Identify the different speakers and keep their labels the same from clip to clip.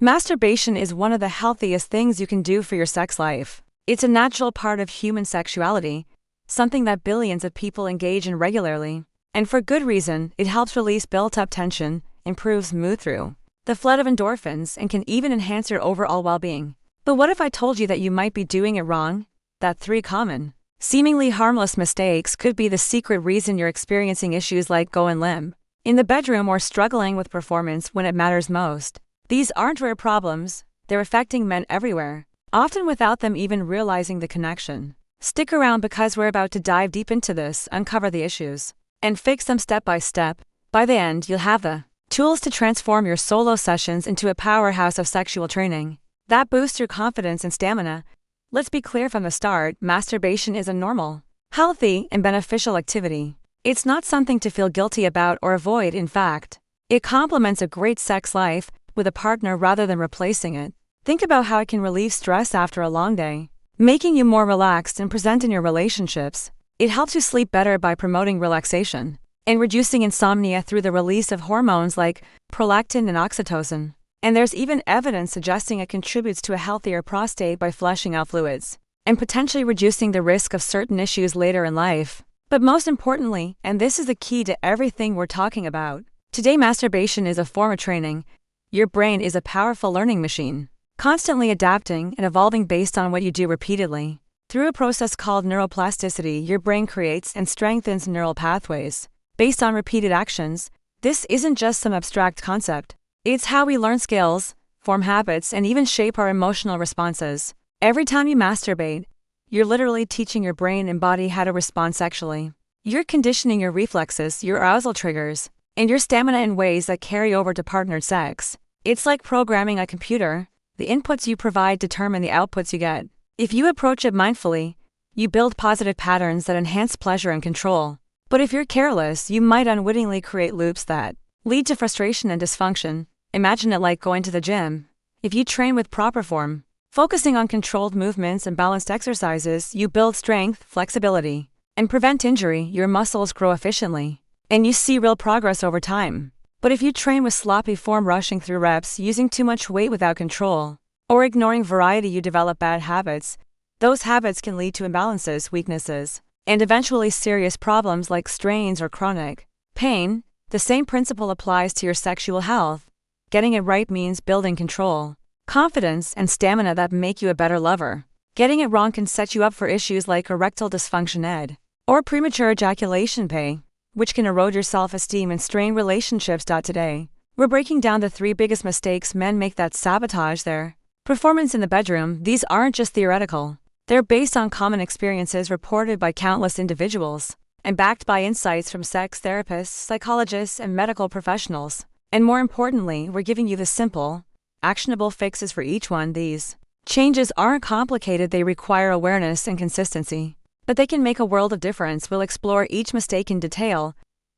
Speaker 1: Masturbation is one of the healthiest things you can do for your sex life. It's a natural part of human sexuality, something that billions of people engage in regularly. And for good reason. It helps release built-up tension, improves mood through the flood of endorphins, and can even enhance your overall well-being. But what if I told you that you might be doing it wrong? That 3 common, seemingly harmless mistakes could be the secret reason you're experiencing issues like going limp in the bedroom or struggling with performance when it matters most. These aren't rare problems, they're affecting men everywhere, often without them even realizing the connection. Stick around because we're about to dive deep into this, uncover the issues, and fix them step by step. By the end, you'll have the tools to transform your solo sessions into a powerhouse of sexual training that boosts your confidence and stamina. Let's be clear from the start, masturbation is a normal, healthy, and beneficial activity. It's not something to feel guilty about or avoid. In fact, it complements a great sex life with a partner rather than replacing it. Think about how it can relieve stress after a long day, making you more relaxed and present in your relationships. It helps you sleep better by promoting relaxation and reducing insomnia through the release of hormones like prolactin and oxytocin. And there's even evidence suggesting it contributes to a healthier prostate by flushing out fluids and potentially reducing the risk of certain issues later in life. But most importantly, and this is the key to everything we're talking about today, masturbation is a form of training. Your brain is a powerful learning machine, constantly adapting and evolving based on what you do repeatedly. Through a process called neuroplasticity, your brain creates and strengthens neural pathways based on repeated actions. This isn't just some abstract concept. It's how we learn skills, form habits, and even shape our emotional responses. Every time you masturbate, you're literally teaching your brain and body how to respond sexually. You're conditioning your reflexes, your arousal triggers, and your stamina in ways that carry over to partnered sex. It's like programming a computer. The inputs you provide determine the outputs you get. If you approach it mindfully, you build positive patterns that enhance pleasure and control. But if you're careless, you might unwittingly create loops that lead to frustration and dysfunction. Imagine it like going to the gym. If you train with proper form, focusing on controlled movements and balanced exercises, you build strength, flexibility, and prevent injury. Your muscles grow efficiently, and you see real progress over time. But if you train with sloppy form, rushing through reps, using too much weight without control, or ignoring variety, you develop bad habits. Those habits can lead to imbalances, weaknesses, and eventually serious problems like strains or chronic pain. The same principle applies to your sexual health. Getting it right means building control, confidence, and stamina that make you a better lover. Getting it wrong can set you up for issues like erectile dysfunction or premature ejaculation, which can erode your self-esteem and strain relationships. Today, we're breaking down the 3 biggest mistakes men make that sabotage their performance in the bedroom. These aren't just theoretical. They're based on common experiences reported by countless individuals and backed by insights from sex therapists, psychologists, and medical professionals. And more importantly, we're giving you the simple, actionable fixes for each one. These changes aren't complicated, they require awareness and consistency, but they can make a world of difference. We'll explore each mistake in detail,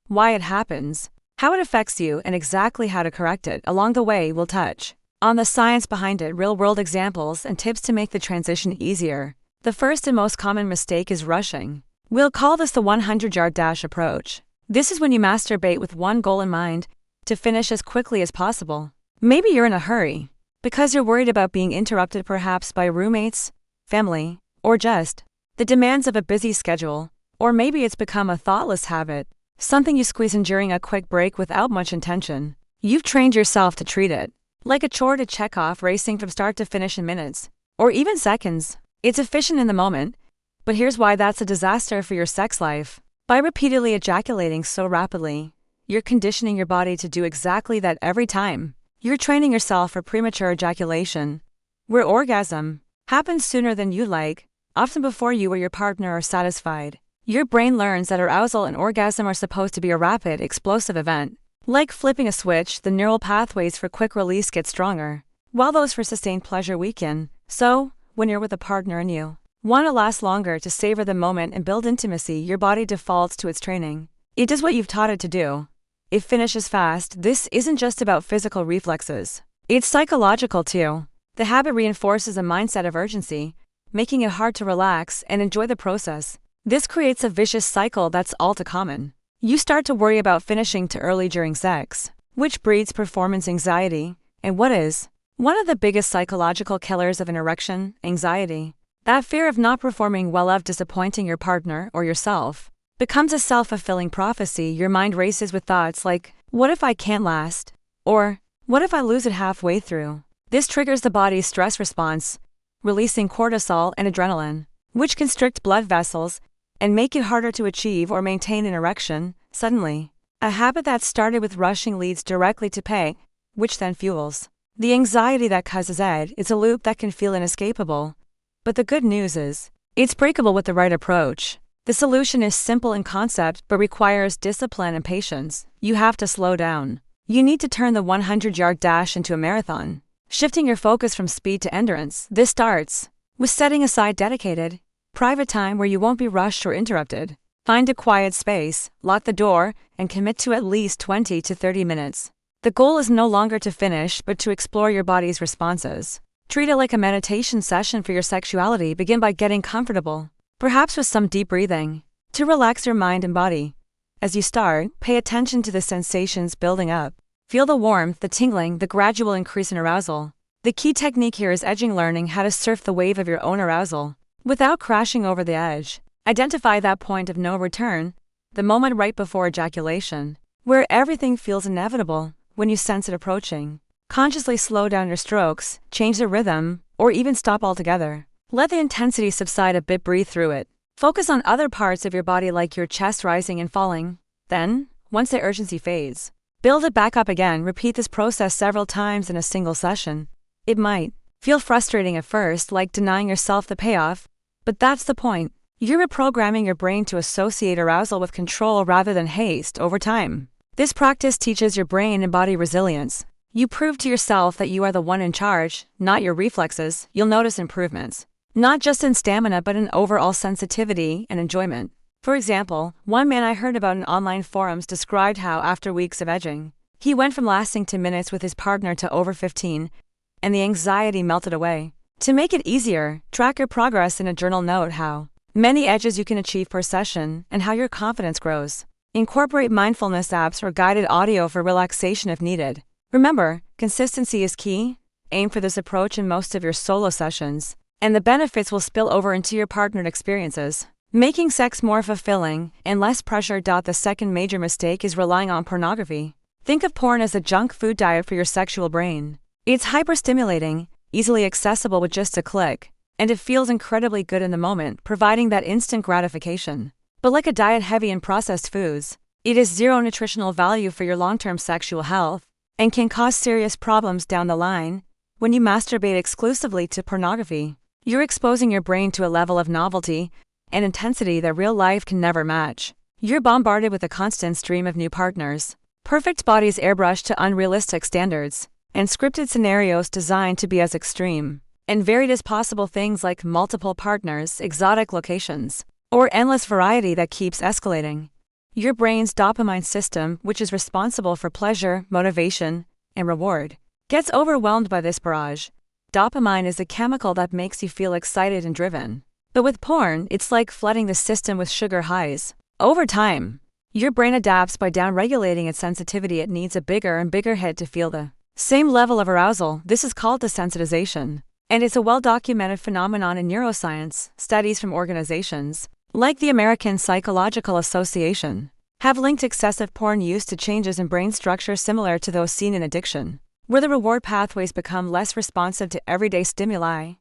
Speaker 1: why it happens, how it affects you, and exactly how to correct it. Along the way, we'll touch on the science behind it, real-world examples, and tips to make the transition easier. The first and most common mistake is rushing. We'll call this the 100-yard dash approach. This is when you masturbate with one goal in mind: to finish as quickly as possible. Maybe you're in a hurry because you're worried about being interrupted, perhaps by roommates, family, or just the demands of a busy schedule. Or maybe it's become a thoughtless habit, something you squeeze in during a quick break without much intention. You've trained yourself to treat it like a chore to check off, racing from start to finish in minutes, or even seconds. It's efficient in the moment, but here's why that's a disaster for your sex life. By repeatedly ejaculating so rapidly, you're conditioning your body to do exactly that every time. You're training yourself for premature ejaculation, where orgasm happens sooner than you like, often before you or your partner are satisfied. Your brain learns that arousal and orgasm are supposed to be a rapid, explosive event. Like flipping a switch, the neural pathways for quick release get stronger, while those for sustained pleasure weaken. So, when you're with a partner and you want to last longer, to savor the moment and build intimacy, your body defaults to its training. It does what you've taught it to do. It finishes fast. This isn't just about physical reflexes. It's psychological too. The habit reinforces a mindset of urgency, making it hard to relax and enjoy the process. This creates a vicious cycle that's all too common. You start to worry about finishing too early during sex, which breeds performance anxiety. And what is One of the biggest psychological killers of an erection, anxiety. That fear of not performing well, of disappointing your partner or yourself, becomes a self-fulfilling prophecy. Your mind races with thoughts like, what if I can't last? Or, what if I lose it halfway through? This triggers the body's stress response, releasing cortisol and adrenaline, which constrict blood vessels and make it harder to achieve or maintain an erection. Suddenly, a habit that started with rushing leads directly to pain, which then fuels the anxiety that causes it. It's a loop that can feel inescapable. But the good news is, it's breakable with the right approach. The solution is simple in concept but requires discipline and patience. You have to slow down. You need to turn the 100-yard dash into a marathon, shifting your focus from speed to endurance. This starts with setting aside dedicated, private time where you won't be rushed or interrupted. Find a quiet space, lock the door, and commit to at least 20 to 30 minutes. The goal is no longer to finish but to explore your body's responses. Treat it like a meditation session for your sexuality. Begin by getting comfortable, perhaps with some deep breathing, to relax your mind and body. As you start, pay attention to the sensations building up. Feel the warmth, the tingling, the gradual increase in arousal. The key technique here is learning how to surf the wave of your own arousal, without crashing over the edge. Identify that point of no return, the moment right before ejaculation, where everything feels inevitable. When you sense it approaching, consciously slow down your strokes, change the rhythm, or even stop altogether. Let the intensity subside a bit, breathe through it. Focus on other parts of your body like your chest rising and falling. Then, once the urgency fades, build it back up again. Repeat this process several times in a single session. It might feel frustrating at first, like denying yourself the payoff, but that's the point. You're reprogramming your brain to associate arousal with control rather than haste. Over time, this practice teaches your brain and body resilience. You prove to yourself that you are the one in charge, not your reflexes. You'll notice improvements, not just in stamina but in overall sensitivity and enjoyment. For example, one man I heard about in online forums described how after weeks of edging, he went from lasting 2 minutes with his partner to over 15, and the anxiety melted away. To make it easier, track your progress in a journal. Note how many edges you can achieve per session and how your confidence grows. Incorporate mindfulness apps or guided audio for relaxation if needed. Remember, consistency is key. Aim for this approach in most of your solo sessions, and the benefits will spill over into your partnered experiences, making sex more fulfilling and less pressure. The second major mistake is relying on pornography. Think of porn as a junk food diet for your sexual brain. It's hyperstimulating, easily accessible with just a click, and it feels incredibly good in the moment, providing that instant gratification. But like a diet heavy in processed foods, it is zero nutritional value for your long-term sexual health, and can cause serious problems down the line. When you masturbate exclusively to pornography, you're exposing your brain to a level of novelty and intensity that real life can never match. You're bombarded with a constant stream of new partners, perfect bodies airbrushed to unrealistic standards, and scripted scenarios designed to be as extreme and varied as possible. Things like multiple partners, exotic locations, or endless variety that keeps escalating. Your brain's dopamine system, which is responsible for pleasure, motivation, and reward, gets overwhelmed by this barrage. Dopamine is a chemical that makes you feel excited and driven. But with porn, it's like flooding the system with sugar highs. Over time, your brain adapts by downregulating its sensitivity. It needs a bigger and bigger hit to feel the same level of arousal. This is called desensitization, and it's a well-documented phenomenon in neuroscience. Studies from organizations like the American Psychological Association have linked excessive porn use to changes in brain structure similar to those seen in addiction, where the reward pathways become less responsive to everyday stimuli.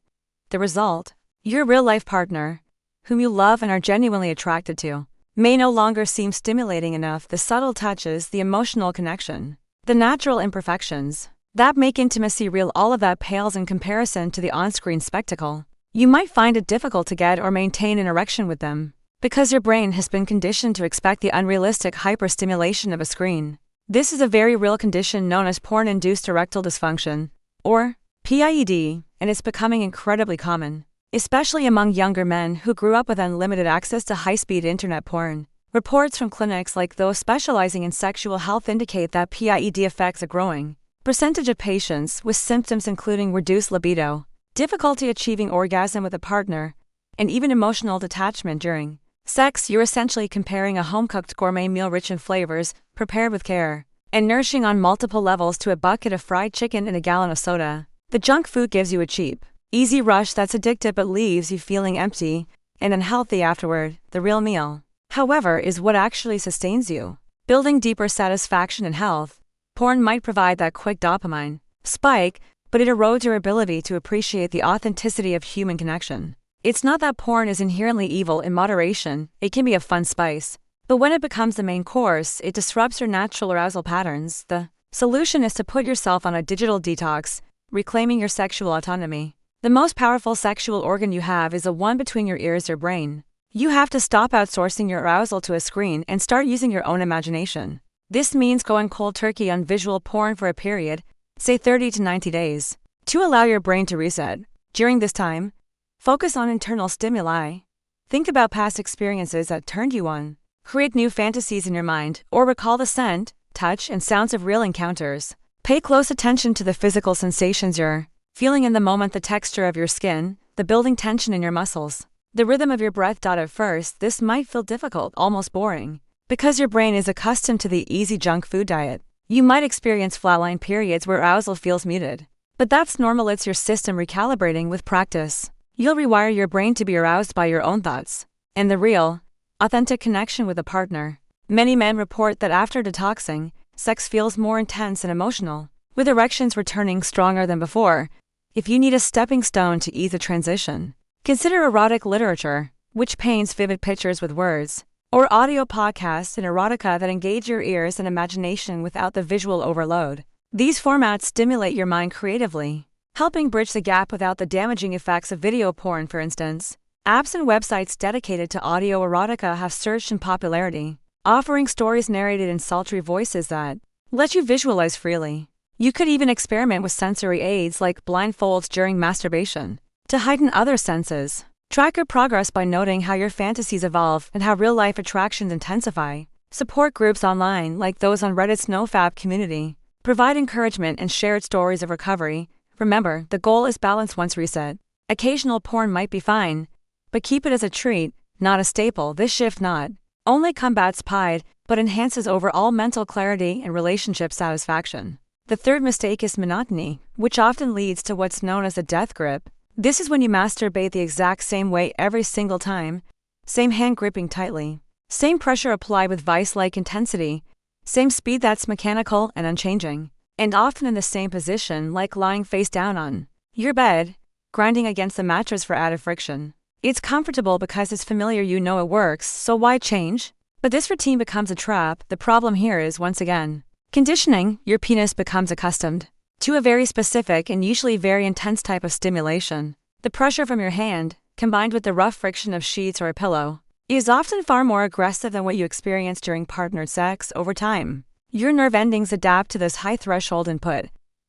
Speaker 1: The result? Your real-life partner, whom you love and are genuinely attracted to, may no longer seem stimulating enough. The subtle touches, the emotional connection, the natural imperfections that make intimacy real, all of that pales in comparison to the on-screen spectacle. You might find it difficult to get or maintain an erection with them, because your brain has been conditioned to expect the unrealistic hyperstimulation of a screen. This is a very real condition known as porn-induced erectile dysfunction, or PIED, and it's becoming incredibly common, especially among younger men who grew up with unlimited access to high-speed internet porn. Reports from clinics like those specializing in sexual health indicate that PIED affects a growing percentage of patients, with symptoms including reduced libido, difficulty achieving orgasm with a partner, and even emotional detachment during sex. You're essentially comparing a home-cooked gourmet meal rich in flavors, prepared with care, and nourishing on multiple levels to a bucket of fried chicken and a gallon of soda. The junk food gives you a cheap, easy rush that's addictive but leaves you feeling empty and unhealthy afterward. The real meal, however, is what actually sustains you, building deeper satisfaction and health. Porn might provide that quick dopamine spike, but it erodes your ability to appreciate the authenticity of human connection. It's not that porn is inherently evil. In moderation, it can be a fun spice. But when it becomes the main course, it disrupts your natural arousal patterns. The solution is to put yourself on a digital detox, reclaiming your sexual autonomy. The most powerful sexual organ you have is the one between your ears, your brain. You have to stop outsourcing your arousal to a screen and start using your own imagination. This means going cold turkey on visual porn for a period, say 30 to 90 days, to allow your brain to reset. During this time, focus on internal stimuli. Think about past experiences that turned you on. Create new fantasies in your mind, or recall the scent, touch, and sounds of real encounters. Pay close attention to the physical sensations you're feeling in the moment, the texture of your skin, the building tension in your muscles, the rhythm of your breath. At first, this might feel difficult, almost boring, because your brain is accustomed to the easy junk food diet. You might experience flatline periods where arousal feels muted. But that's normal. It's your system recalibrating. With practice, you'll rewire your brain to be aroused by your own thoughts and the real, authentic connection with a partner. Many men report that after detoxing, sex feels more intense and emotional, with erections returning stronger than before. If you need a stepping stone to ease the transition, consider erotic literature, which paints vivid pictures with words, or audio podcasts and erotica that engage your ears and imagination without the visual overload. These formats stimulate your mind creatively, helping bridge the gap without the damaging effects of video porn. For instance, apps and websites dedicated to audio erotica have surged in popularity, offering stories narrated in sultry voices that let you visualize freely. You could even experiment with sensory aids like blindfolds during masturbation to heighten other senses. Track your progress by noting how your fantasies evolve and how real-life attractions intensify. Support groups online like those on Reddit's NoFap community provide encouragement and shared stories of recovery. Remember, the goal is balance. Once reset, occasional porn might be fine, but keep it as a treat, not a staple. This shift not only combats pride, but enhances overall mental clarity and relationship satisfaction. The third mistake is monotony, which often leads to what's known as a death grip. This is when you masturbate the exact same way every single time, same hand gripping tightly, same pressure applied with vice-like intensity, same speed that's mechanical and unchanging, and often in the same position, like lying face down on your bed, grinding against the mattress for added friction. It's comfortable because it's familiar, you know it works, so why change? But this routine becomes a trap. The problem here is, once again, conditioning. Your penis becomes accustomed to a very specific and usually very intense type of stimulation. The pressure from your hand, combined with the rough friction of sheets or a pillow, is often far more aggressive than what you experience during partnered sex. Over time, your nerve endings adapt to this high threshold input.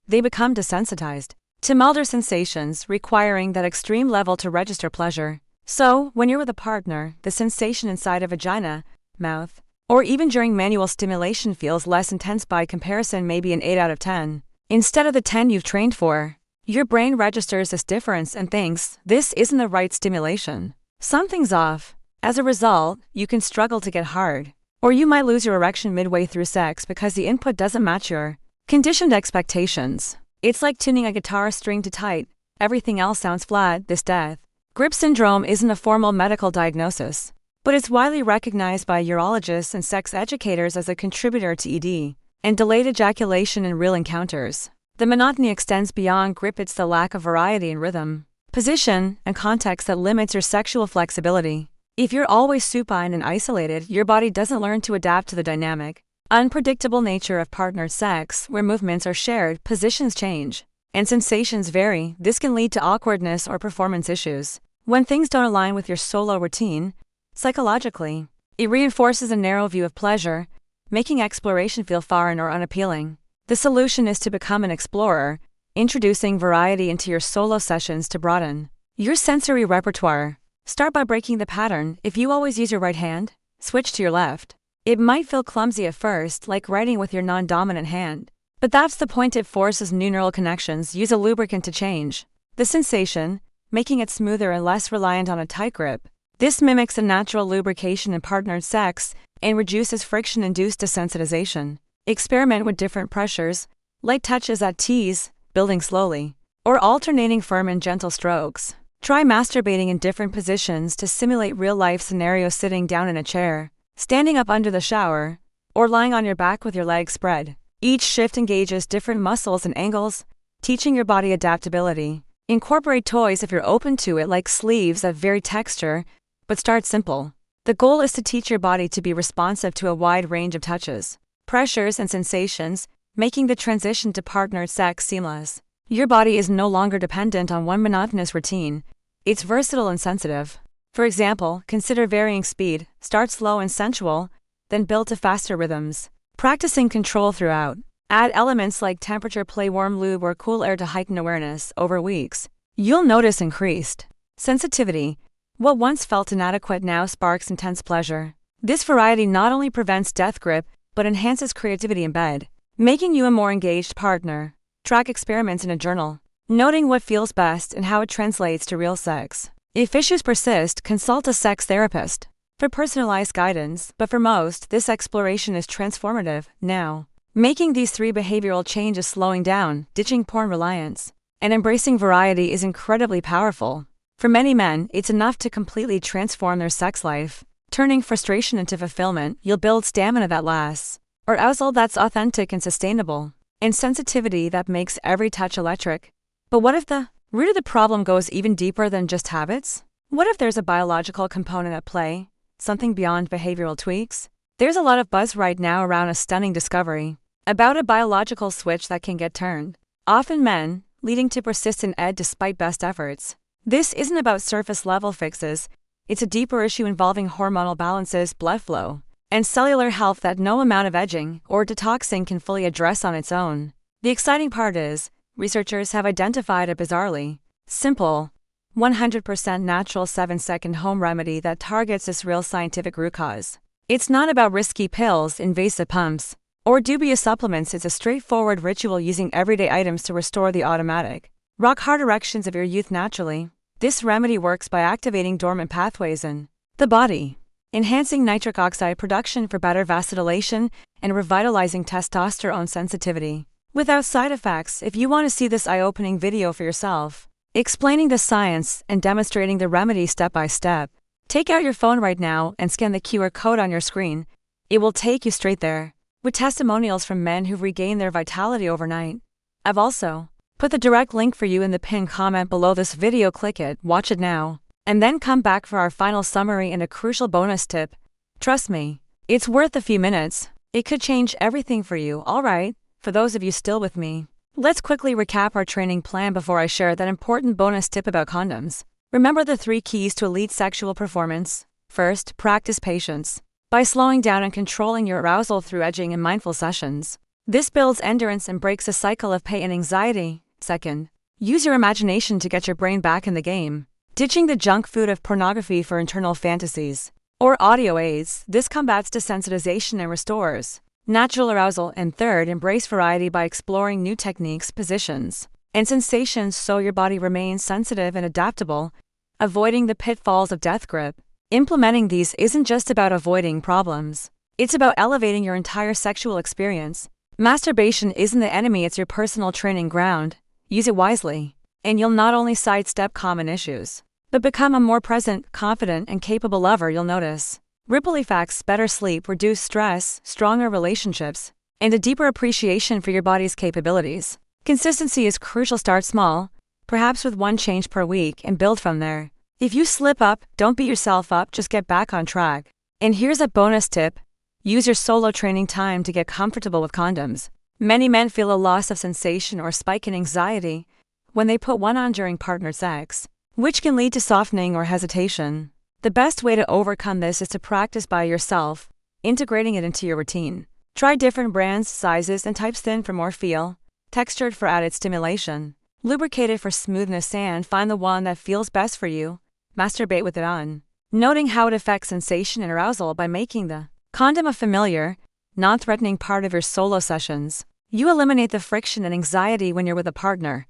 Speaker 1: They become desensitized to milder sensations, requiring that extreme level to register pleasure. So, when you're with a partner, the sensation inside a vagina, mouth, or even during manual stimulation feels less intense. By comparison, maybe an 8 out of 10. Instead of the 10 you've trained for. Your brain registers this difference and thinks, this isn't the right stimulation. Something's off. As a result, you can struggle to get hard, or you might lose your erection midway through sex because the input doesn't match your conditioned expectations. It's like tuning a guitar string too tight. Everything else sounds flat. This death grip syndrome isn't a formal medical diagnosis, but it's widely recognized by urologists and sex educators as a contributor to ED and delayed ejaculation in real encounters. The monotony extends beyond grip. It's the lack of variety in rhythm, position, and context that limits your sexual flexibility. If you're always supine and isolated, your body doesn't learn to adapt to the dynamic, unpredictable nature of partnered sex, where movements are shared, positions change, and sensations vary. This can lead to awkwardness or performance issues. When things don't align with your solo routine, psychologically, it reinforces a narrow view of pleasure, making exploration feel foreign or unappealing. The solution is to become an explorer, introducing variety into your solo sessions to broaden your sensory repertoire. Start by breaking the pattern. If you always use your right hand, switch to your left. It might feel clumsy at first, like writing with your non-dominant hand. But that's the point. It forces new neural connections. Use a lubricant to change the sensation, making it smoother and less reliant on a tight grip. This mimics a natural lubrication in partnered sex and reduces friction-induced desensitization. Experiment with different pressures, light touches at tease, building slowly. or alternating firm and gentle strokes. Try masturbating in different positions to simulate real-life scenarios, sitting down in a chair, standing up under the shower, or lying on your back with your legs spread. Each shift engages different muscles and angles, teaching your body adaptability. Incorporate toys if you're open to it, like sleeves that vary texture, but start simple. The goal is to teach your body to be responsive to a wide range of touches, pressures, and sensations, making the transition to partnered sex seamless. Your body is no longer dependent on one monotonous routine. It's versatile and sensitive. For example, consider varying speed. Start slow and sensual, then build to faster rhythms. Practicing control throughout. Add elements like temperature play, warm lube, or cool air to heighten awareness. Over weeks, you'll notice increased sensitivity. What once felt inadequate now sparks intense pleasure. This variety not only prevents death grip, but enhances creativity in bed, making you a more engaged partner. Track experiments in a journal, noting what feels best and how it translates to real sex. If issues persist, consult a sex therapist for personalized guidance, but for most, this exploration is transformative now. Making these 3 behavioral changes: slowing down, ditching porn reliance, and embracing variety, is incredibly powerful. For many men, it's enough to completely transform their sex life. Turning frustration into fulfillment, you'll build stamina that lasts, arousal that's authentic and sustainable, and sensitivity that makes every touch electric. But what if the root of the problem goes even deeper than just habits? What if there's a biological component at play, something beyond behavioral tweaks? There's a lot of buzz right now around a stunning discovery about a biological switch that can get turned, often men, leading to persistent ED despite best efforts. This isn't about surface-level fixes. It's a deeper issue involving hormonal balances, blood flow, and cellular health that no amount of edging or detoxing can fully address on its own. The exciting part is, researchers have identified a bizarrely simple, 100% natural 7-second home remedy that targets this real scientific root cause. It's not about risky pills, invasive pumps, or dubious supplements. It's a straightforward ritual using everyday items to restore the automatic, rock-hard erections of your youth naturally. This remedy works by activating dormant pathways in the body, enhancing nitric oxide production for better vasodilation, and revitalizing testosterone sensitivity, without side effects. If you want to see this eye-opening video for yourself, explaining the science and demonstrating the remedy step by step, take out your phone right now and scan the QR code on your screen. It will take you straight there, with testimonials from men who've regained their vitality overnight. I've also put the direct link for you in the pinned comment below this video. Click it, watch it now, and then come back for our final summary and a crucial bonus tip. Trust me, it's worth a few minutes. It could change everything for you. Alright, for those of you still with me, let's quickly recap our training plan before I share that important bonus tip about condoms. Remember the 3 keys to elite sexual performance. First, practice patience by slowing down and controlling your arousal through edging and mindful sessions. This builds endurance and breaks a cycle of pain and anxiety. Second, use your imagination to get your brain back in the game, ditching the junk food of pornography for internal fantasies or audio aids. This combats desensitization and restores natural arousal. And third, embrace variety by exploring new techniques, positions, and sensations so your body remains sensitive and adaptable, avoiding the pitfalls of death grip. Implementing these isn't just about avoiding problems, it's about elevating your entire sexual experience. Masturbation isn't the enemy, it's your personal training ground. Use it wisely, and you'll not only sidestep common issues, but become a more present, confident, and capable lover. You'll notice ripple effects: better sleep, reduced stress, stronger relationships, and a deeper appreciation for your body's capabilities. Consistency is crucial. Start small, perhaps with 1 change per week, and build from there. If you slip up, don't beat yourself up, just get back on track. And here's a bonus tip: use your solo training time to get comfortable with condoms. Many men feel a loss of sensation or spike in anxiety when they put one on during partner sex, which can lead to softening or hesitation. The best way to overcome this is to practice by yourself, integrating it into your routine. Try different brands, sizes, and types: thin for more feel, textured for added stimulation, lubricated for smoothness, and find the one that feels best for you. Masturbate with it on, noting how it affects sensation and arousal by making the condom a familiar, non-threatening part of your solo sessions. You eliminate the friction and anxiety when you're with a partner.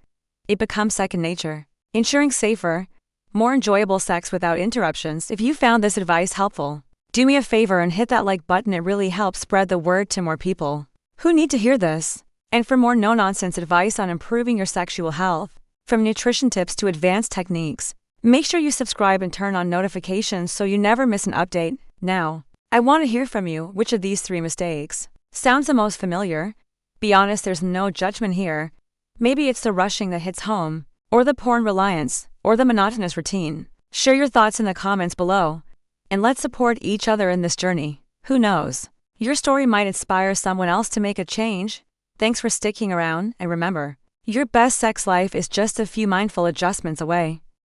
Speaker 1: It becomes second nature, ensuring safer, more enjoyable sex without interruptions. If you found this advice helpful, do me a favor and hit that like button. It really helps spread the word to more people who need to hear this. And for more no-nonsense advice on improving your sexual health, From nutrition tips to advanced techniques. Make sure you subscribe and turn on notifications so you never miss an update. Now, I want to hear from you. Which of these 3 mistakes sounds the most familiar? Be honest, there's no judgment here. Maybe it's the rushing that hits home, or the porn reliance, or the monotonous routine. Share your thoughts in the comments below, and let's support each other in this journey. Who knows? Your story might inspire someone else to make a change. Thanks for sticking around, and remember, your best sex life is just a few mindful adjustments away.